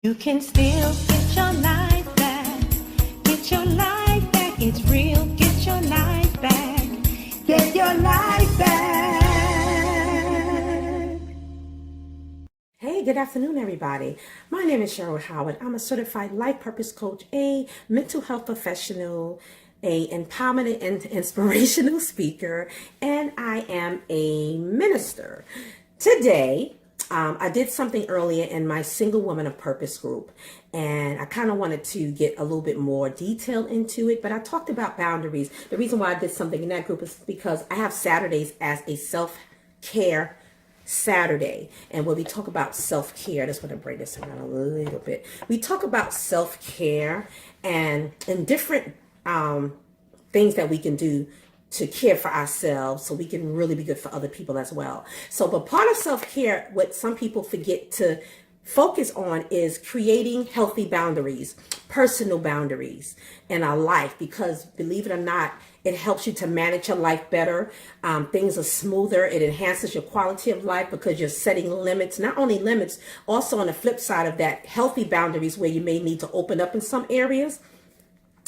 You can still get your life back. Get your life back. It's real. Get your life back. Get your life back. Hey, good afternoon, everybody. My name is Cheryl Howard. I'm a certified life purpose coach, a mental health professional, a empowerment and inspirational speaker, and I am a minister. Today, I did something earlier in my Single Woman of Purpose group, and I kind of wanted to get a little bit more detail into it, but I talked about boundaries. The reason why I did something in that group is because I have Saturdays as a self-care Saturday, and when we talk about self-care, I just want to bring this around a little bit. We talk about self-care and different things that we can do to care for ourselves so we can really be good for other people as well. So, but part of self-care, what some people forget to focus on is creating healthy boundaries, personal boundaries in our life, because believe it or not, it helps you to manage your life better. Things are smoother. It enhances your quality of life because you're setting limits, not only limits, also on the flip side of that, healthy boundaries where you may need to open up in some areas.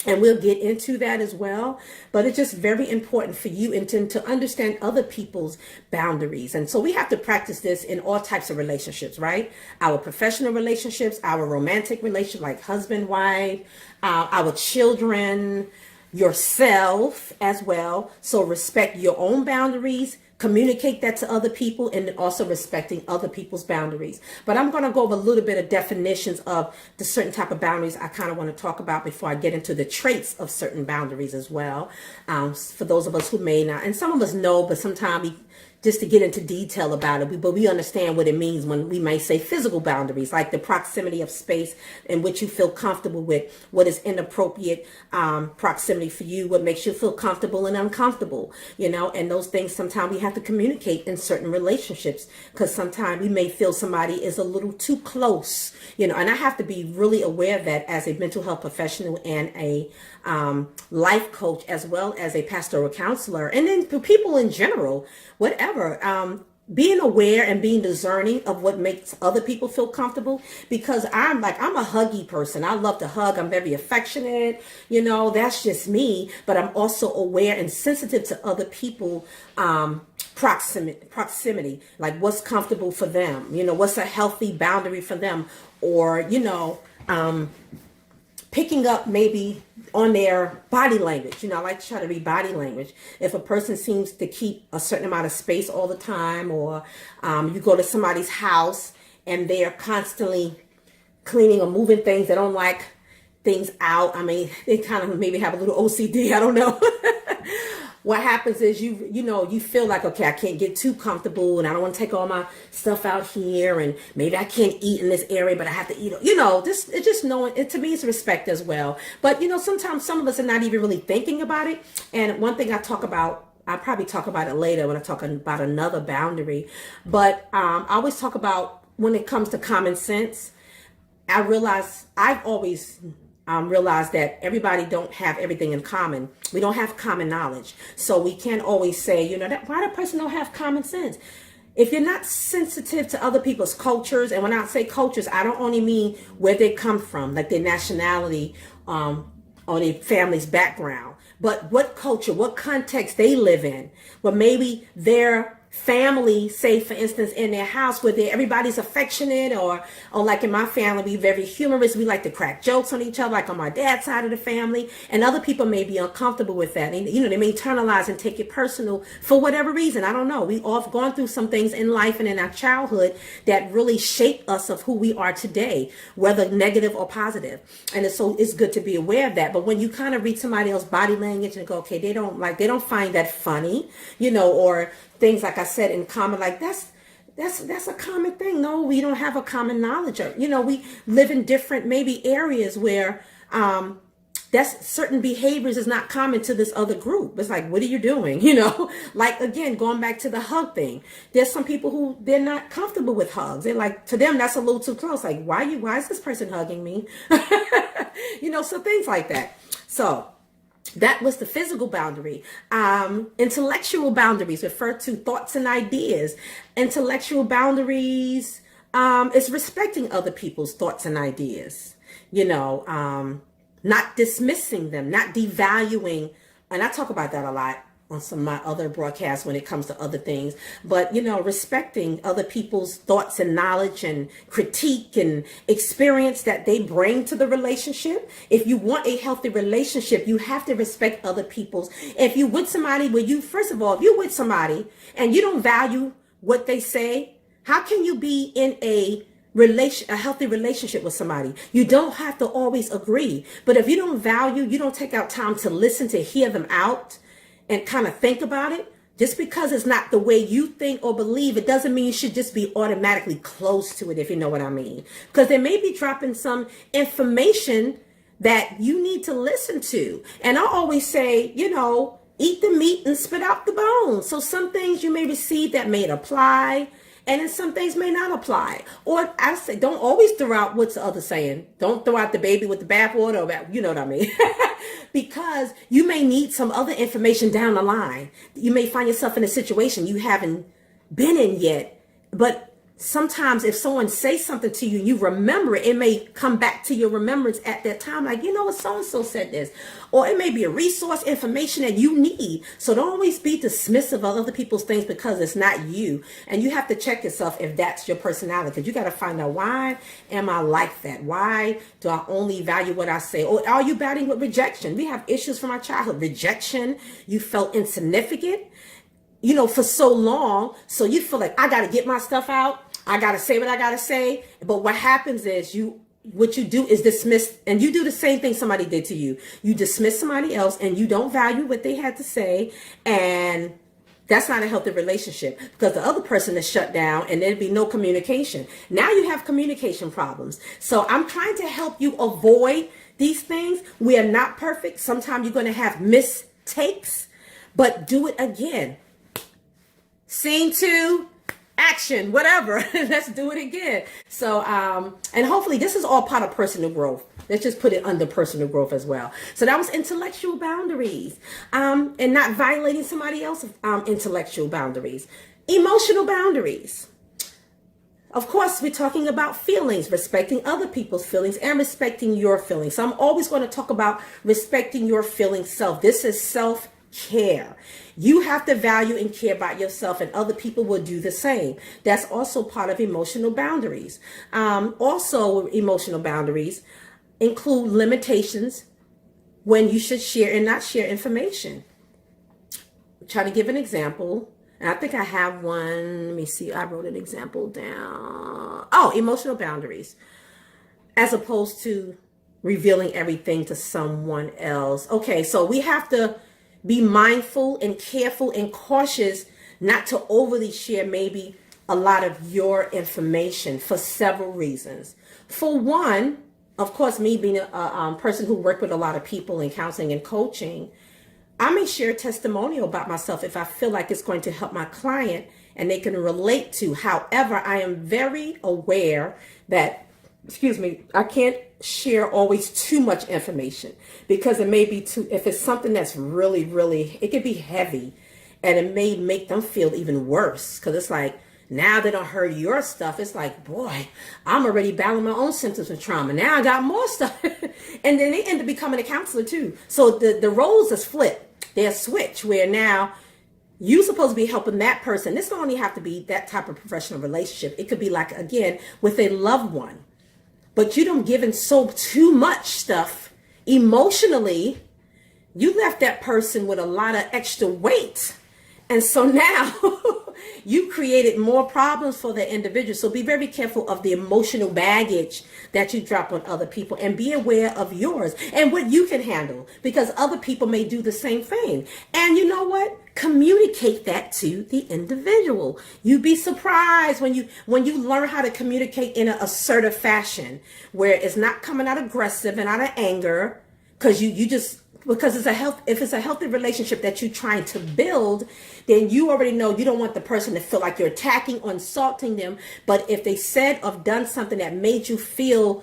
And we'll get into that as well. But it's just very important for you and to understand other people's boundaries. And so we have to practice this in all types of relationships, right? Our professional relationships, our romantic relationship, like husband, wife, our children, yourself as well. So respect your own boundaries. Communicate that to other people, and also respecting other people's boundaries. But I'm going to go over a little bit of definitions of the certain type of boundaries I kind of want to talk about before I get into the traits of certain boundaries as well. For those of us who may not, and some of us know, but sometimes we just to get into detail about it, but we understand what it means when we may say physical boundaries, like the proximity of space in which you feel comfortable with, what is inappropriate proximity for you, what makes you feel comfortable and uncomfortable, and those things sometimes we have to communicate in certain relationships, because sometimes we may feel somebody is a little too close, and I have to be really aware of that as a mental health professional and a life coach, as well as a pastoral counselor, and then for people in general, whatever. Being aware and being discerning of what makes other people feel comfortable, because I'm a huggy person. I love to hug. I'm very affectionate, that's just me, but I'm also aware and sensitive to other people, proximity, like what's comfortable for them, what's a healthy boundary for them, or, picking up maybe on their body language. I like to try to read body language. If a person seems to keep a certain amount of space all the time, or you go to somebody's house and they're constantly cleaning or moving things, they don't like things out. I mean, they kind of maybe have a little OCD. I don't know. What happens is you feel like, okay, I can't get too comfortable, and I don't want to take all my stuff out here, and maybe I can't eat in this area, but I have to eat. It's just knowing it. To me, it's respect as well. But sometimes some of us are not even really thinking about it. And one thing I probably talk about it later when I talk about another boundary. But I always talk about when it comes to common sense. I've always realize that everybody don't have everything in common. We don't have common knowledge. So we can't always say, that why the person don't have common sense. If you're not sensitive to other people's cultures, and when I say cultures, I don't only mean where they come from, like their nationality, or their family's background, but what culture, what context they live in. But maybe their family, say for instance, in their house where everybody's affectionate, or like in my family, we very humorous. We like to crack jokes on each other, like on my dad's side of the family, and other people may be uncomfortable with that. And, they may internalize and take it personal for whatever reason. I don't know. We all have gone through some things in life and in our childhood that really shape us of who we are today, whether negative or positive. And so it's good to be aware of that. But when you kind of read somebody else's body language and go, okay, they don't find that funny, or things like I said in common, like that's a common thing. No, we don't have a common knowledge of, we live in different maybe areas where that's certain behaviors is not common to this other group. It's like, what are you doing? Like, again, going back to the hug thing, there's some people who they're not comfortable with hugs. They're like, to them, that's a little too close. Like, why is this person hugging me? So things like that. So that was the physical boundary. Intellectual boundaries refer to thoughts and ideas. Intellectual boundaries It's respecting other people's thoughts and ideas, not dismissing them, not devaluing. And I talk about that a lot on some of my other broadcasts when it comes to other things, but respecting other people's thoughts and knowledge and critique and experience that they bring to the relationship. If you want a healthy relationship, you have to respect other people's. If you with somebody first of all, if you're with somebody and you don't value what they say, how can you be in a healthy relationship with somebody? You don't have to always agree, but if you don't take out time to listen, to hear them out and kind of think about it. Just because it's not the way you think or believe, it doesn't mean you should just be automatically close to it, if you know what I mean. Because they may be dropping some information that you need to listen to. And I always say, eat the meat and spit out the bones. So some things you may receive that may apply, and then some things may not apply. Or I say, don't always throw out what's the other saying. Don't throw out the baby with the bathwater, or you know what I mean? Because you may need some other information down the line. You may find yourself in a situation you haven't been in yet. But sometimes if someone says something to you, you remember it, it may come back to your remembrance at that time. Like, what, so-and-so said this. Or it may be a resource, information that you need. So don't always be dismissive of other people's things because it's not you. And you have to check yourself if that's your personality. Because you got to find out, why am I like that? Why do I only value what I say? Or are you battling with rejection? We have issues from our childhood. Rejection, you felt insignificant, for so long. So you feel like, I got to get my stuff out. I got to say what I got to say. But what happens is what you do is dismiss, and you do the same thing somebody did to you. You dismiss somebody else and you don't value what they had to say. And that's not a healthy relationship, because the other person is shut down and there'd be no communication. Now you have communication problems. So I'm trying to help you avoid these things. We are not perfect. Sometimes you're going to have mistakes, but do it again. Scene 2. Action, whatever. Let's do it again. So, and hopefully this is all part of personal growth. Let's just put it under personal growth as well. So that was intellectual boundaries, and not violating somebody else's intellectual boundaries. Emotional boundaries. Of course, we're talking about feelings, respecting other people's feelings and respecting your feelings. So I'm always going to talk about respecting your feelings self. This is self-care. You have to value and care about yourself, and other people will do the same. That's also part of emotional boundaries. Also, emotional boundaries include limitations when you should share and not share information. I'm trying to give an example. And I think I have one. Let me see. I wrote an example down. Oh, emotional boundaries. As opposed to revealing everything to someone else. Okay, so we have to be mindful and careful and cautious not to overly share maybe a lot of your information for several reasons. For one, of course, me being a person who worked with a lot of people in counseling and coaching, I may share a testimonial about myself if I feel like it's going to help my client and they can relate to. However, I am very aware that, I can't share always too much information, because it may be if it's something that's really, really, it could be heavy, and it may make them feel even worse, because it's like, now they don't heard your stuff. It's like, boy, I'm already battling my own symptoms of trauma. Now I got more stuff. And then they end up becoming a counselor too. So the roles is flipped. They're switched, where now you're supposed to be helping that person. This don't only have to be that type of professional relationship. It could be like, again, with a loved one. But you don't give in too much stuff emotionally. You left that person with a lot of extra weight. And so now you created more problems for the individual. So be very careful of the emotional baggage that you drop on other people, and be aware of yours and what you can handle, because other people may do the same thing. And you know what? Communicate that to the individual. You'd be surprised when you learn how to communicate in an assertive fashion, where it's not coming out aggressive and out of anger, because because if it's a healthy relationship that you're trying to build, then you already know you don't want the person to feel like you're attacking or insulting them. But if they said or done something that made you feel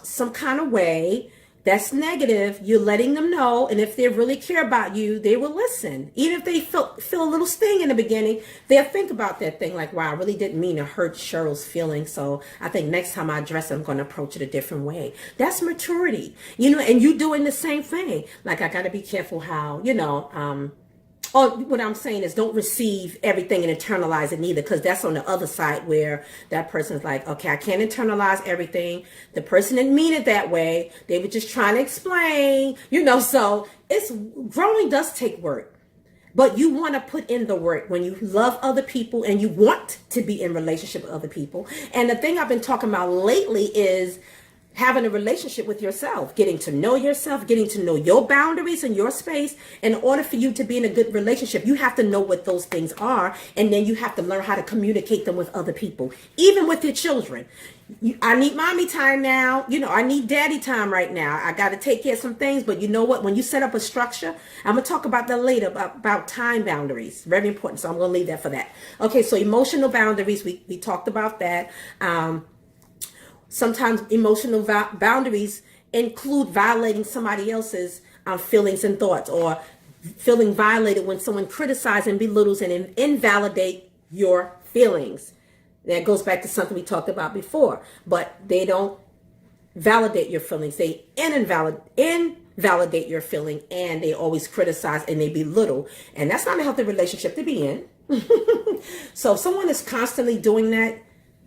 some kind of way, that's negative, you're letting them know. And if they really care about you, they will listen. Even if they feel a little sting in the beginning, they'll think about that thing like, wow, I really didn't mean to hurt Cheryl's feelings. So I think next time I address it, I'm going to approach it a different way. That's maturity, and you doing the same thing. Like, I got to be careful how, or what I'm saying is don't receive everything and internalize it neither, because that's on the other side where that person's like, okay, I can't internalize everything. The person didn't mean it that way. They were just trying to explain, so growing does take work. But you want to put in the work when you love other people and you want to be in relationship with other people. And the thing I've been talking about lately is having a relationship with yourself, getting to know yourself, getting to know your boundaries and your space. In order for you to be in a good relationship, you have to know what those things are. And then you have to learn how to communicate them with other people, even with your children. I need mommy time now. I need daddy time right now. I got to take care of some things. But you know what? When you set up a structure, I'm going to talk about that later, about time boundaries. Very important. So I'm going to leave that for that. Okay, so emotional boundaries. We talked about that. Sometimes emotional boundaries include violating somebody else's feelings and thoughts, or feeling violated when someone criticizes and belittles and invalidate your feelings. That goes back to something we talked about before, but they don't validate your feelings. They invalidate your feeling, and they always criticize and they belittle. And that's not a healthy relationship to be in. So if someone is constantly doing that,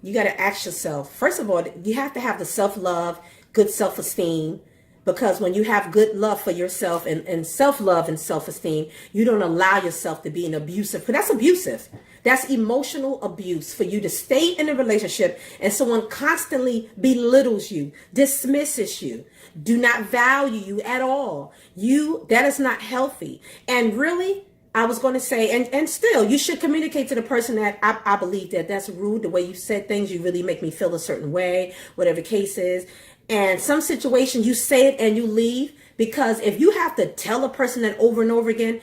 you got to ask yourself, first of all, you have to have the self-love, good self-esteem, because when you have good love for yourself and self-love and self-esteem, you don't allow yourself to be an abusive, because that's abusive. That's emotional abuse, for you to stay in a relationship and someone constantly belittles you, dismisses you, do not value you at all. That is not healthy. And really, I was going to say, and still, you should communicate to the person that I believe that's rude. The way you said things, you really make me feel a certain way, whatever the case is. And some situations you say it and you leave, because if you have to tell a person that over and over again,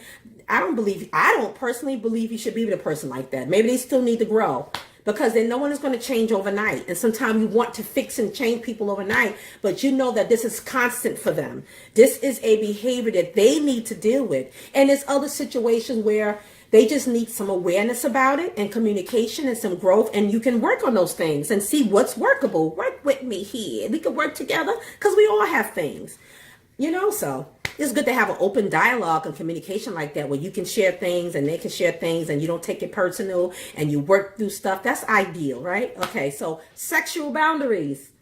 I don't personally believe you should be with a person like that. Maybe they still need to grow, because then no one is going to change overnight. And sometimes you want to fix and change people overnight, but you know that this is constant for them. This is a behavior that they need to deal with. And there's other situations where they just need some awareness about it and communication and some growth. And you can work on those things and see what's workable. Work with me here. We can work together, because we all have things, so it's good to have an open dialogue and communication like that, where you can share things and they can share things and you don't take it personal and you work through stuff. That's ideal, right? Okay, so sexual boundaries.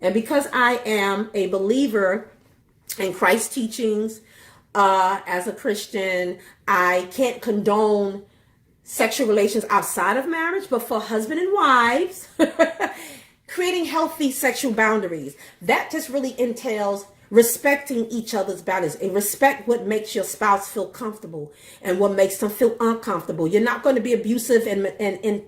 And because I am a believer in Christ's teachings, as a Christian, I can't condone sexual relations outside of marriage, but for husband and wives, creating healthy sexual boundaries. That just really entails respecting each other's boundaries, and respect what makes your spouse feel comfortable and what makes them feel uncomfortable. You're not going to be abusive and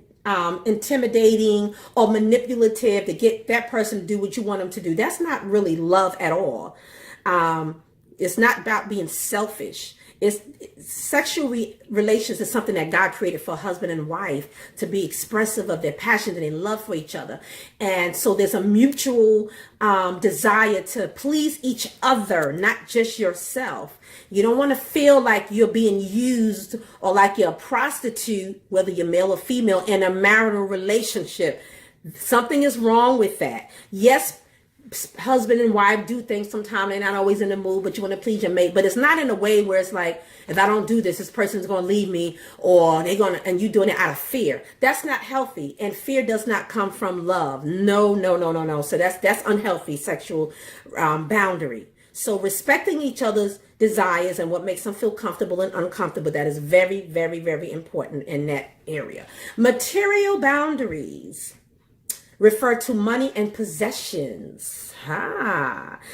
intimidating or manipulative to get that person to do what you want them to do. That's not really love at all. It's not about being selfish. Sexual relations is something that God created for husband and wife to be expressive of their passion and their love for each other. And so there's a mutual desire to please each other, not just yourself. You don't want to feel like you're being used or like you're a prostitute, whether you're male or female, in a marital relationship. Something is wrong with that. Yes, husband and wife do things sometimes. They're not always in the mood, but you want to please your mate. But it's not in a way where it's like, if I don't do this, this person's going to leave me, or and you doing it out of fear. That's not healthy. And fear does not come from love. No. So that's unhealthy sexual boundary. So respecting each other's desires and what makes them feel comfortable and uncomfortable, that is very, very, very important in that area. Material boundaries refer to money and possessions.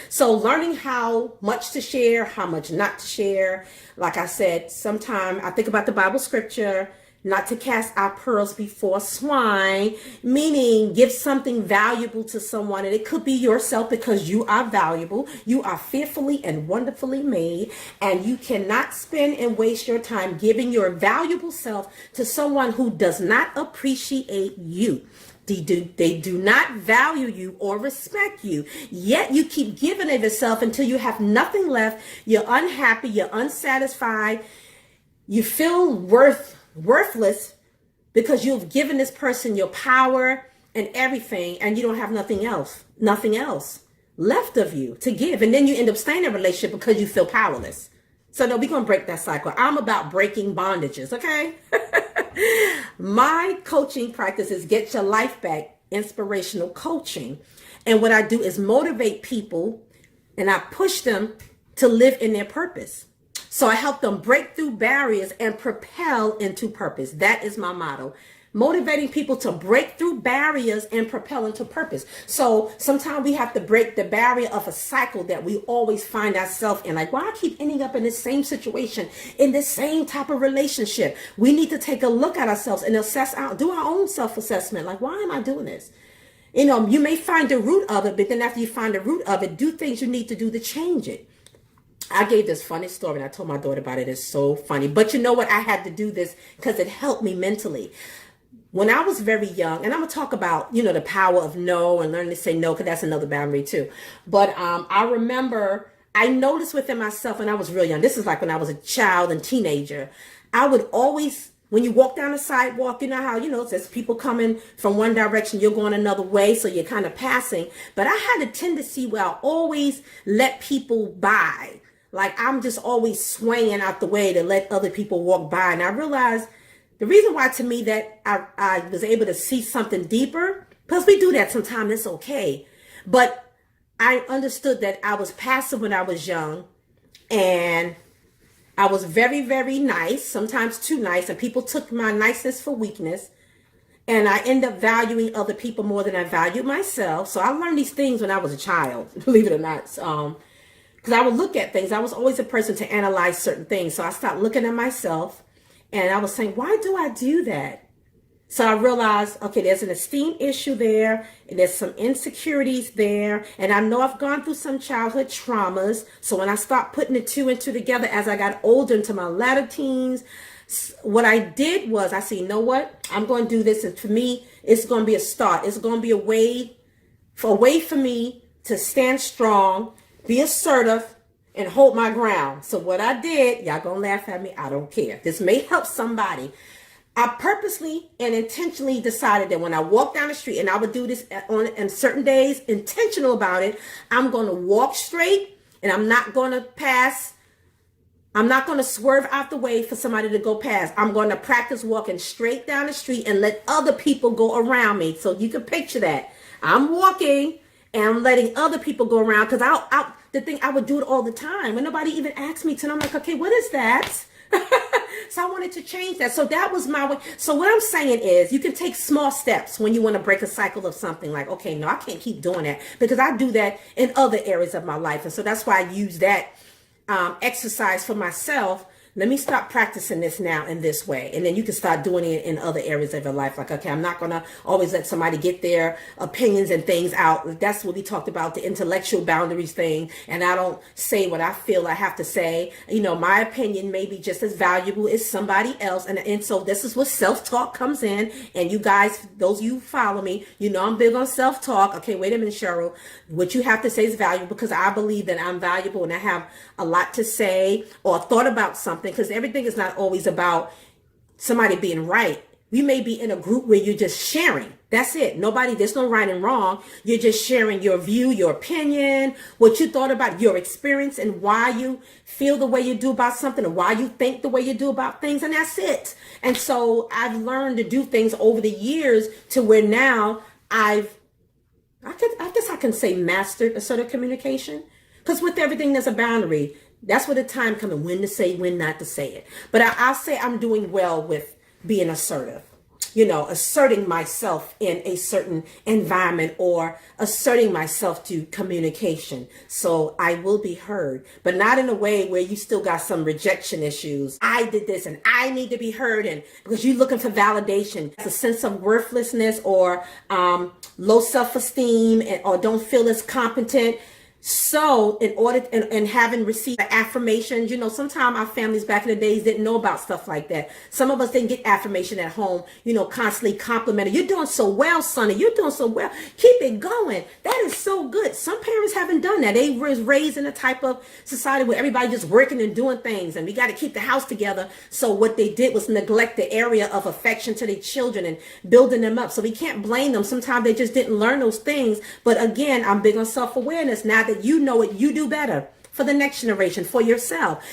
So learning how much to share, how much not to share. Like I said, sometimes I think about the Bible scripture, not to cast our pearls before swine, meaning give something valuable to someone. And it could be yourself, because you are valuable. You are fearfully and wonderfully made. And you cannot spend and waste your time giving your valuable self to someone who does not appreciate you. They do not value you or respect you. Yet you keep giving of yourself until you have nothing left. You're unhappy. You're unsatisfied. You feel worthless because you've given this person your power and everything, and you don't have nothing else left of you to give. And then you end up staying in a relationship because you feel powerless. So no, we're going to break that cycle. I'm about breaking bondages, okay? My coaching practice is Get Your Life Back, inspirational coaching. And what I do is motivate people, and I push them to live in their purpose. So I help them break through barriers and propel into purpose. That is my motto. Motivating people to break through barriers and propel into purpose. So sometimes we have to break the barrier of a cycle that we always find ourselves in. Like, why I keep ending up in the same situation, in the same type of relationship? We need to take a look at ourselves and do our own self-assessment. Like, why am I doing this? You know, you may find the root of it, but then after you find the root of it, do things you need to do to change it. I gave this funny story and I told my daughter about it. It's so funny. But you know what? I had to do this because it helped me mentally. When I was very young, and I'm going to talk about, you know, the power of no and learning to say no, because that's another boundary too. But I remember I noticed within myself when I was real young, this is like when I was a child and teenager, I would always, when you walk down the sidewalk, you know how, you know, there's people coming from one direction, you're going another way, so you're kind of passing. But I had a tendency where I always let people by. Like I'm just always swaying out the way to let other people walk by. And I realized the reason why to me that I was able to see something deeper, because we do that sometimes, it's okay. But I understood that I was passive when I was young, and I was very, very nice, sometimes too nice, and people took my niceness for weakness. And I end up valuing other people more than I valued myself. So I learned these things when I was a child, believe it or not. Because I would look at things. I was always a person to analyze certain things. So I stopped looking at myself. And I was saying, why do I do that? So I realized, okay, there's an esteem issue there, and there's some insecurities there. And I know I've gone through some childhood traumas. So when I stopped putting the two and two together as I got older into my latter teens, what I did was I said, you know what? I'm going to do this. And for me, it's going to be a start. It's going to be a way for me to stand strong, be assertive, and hold my ground. So what I did, y'all gonna laugh at me, I don't care. This may help somebody. I purposely and intentionally decided that when I walk down the street, and I would do this on certain days, intentional about it, I'm gonna walk straight, and I'm not gonna pass. I'm not gonna swerve out the way for somebody to go past. I'm gonna practice walking straight down the street and let other people go around me. So you can picture that. I'm walking and I'm letting other people go around, because the thing, I would do it all the time when nobody even asked me to. And I'm like, okay, what is that? So I wanted to change that. So that was my way. So what I'm saying is you can take small steps when you want to break a cycle of something. Like, okay, no, I can't keep doing that, because I do that in other areas of my life. And so that's why I use that exercise for myself. Let me stop practicing this now in this way. And then you can start doing it in other areas of your life. Like, okay, I'm not going to always let somebody get their opinions and things out. That's what we talked about, the intellectual boundaries thing. And I don't say what I feel I have to say. You know, my opinion may be just as valuable as somebody else. And so this is what self-talk comes in. And you guys, those of you who follow me, you know I'm big on self-talk. Okay, wait a minute, Cheryl. What you have to say is valuable, because I believe that I'm valuable and I have a lot to say or thought about something. Because everything is not always about somebody being right. We may be in a group where you're just sharing. That's it. There's no right and wrong. You're just sharing your view, your opinion, what you thought about, your experience, and why you feel the way you do about something, and why you think the way you do about things. And that's it. And so I've learned to do things over the years to where now I guess I can say mastered assertive communication. Because with everything, there's a boundary. That's where the time coming, when to say, when not to say it. But I'll say I'm doing well with being assertive, you know, asserting myself in a certain environment, or asserting myself to communication. So I will be heard, but not in a way where you still got some rejection issues. I did this and I need to be heard. And because you're looking for validation, it's a sense of worthlessness, or low self-esteem, or don't feel as competent. So in order and having received affirmations, sometimes our families back in the days didn't know about stuff like that. Some of us didn't get affirmation at home, constantly complimented. You're doing so well, Sonny. You're doing so well. Keep it going. That is so good. Some parents haven't done that. They were raised in a type of society where everybody just working and doing things, and we got to keep the house together. So what they did was neglect the area of affection to their children and building them up. So we can't blame them. Sometimes they just didn't learn those things. But again, I'm big on self-awareness. Now that you know it, you do better for the next generation, for yourself.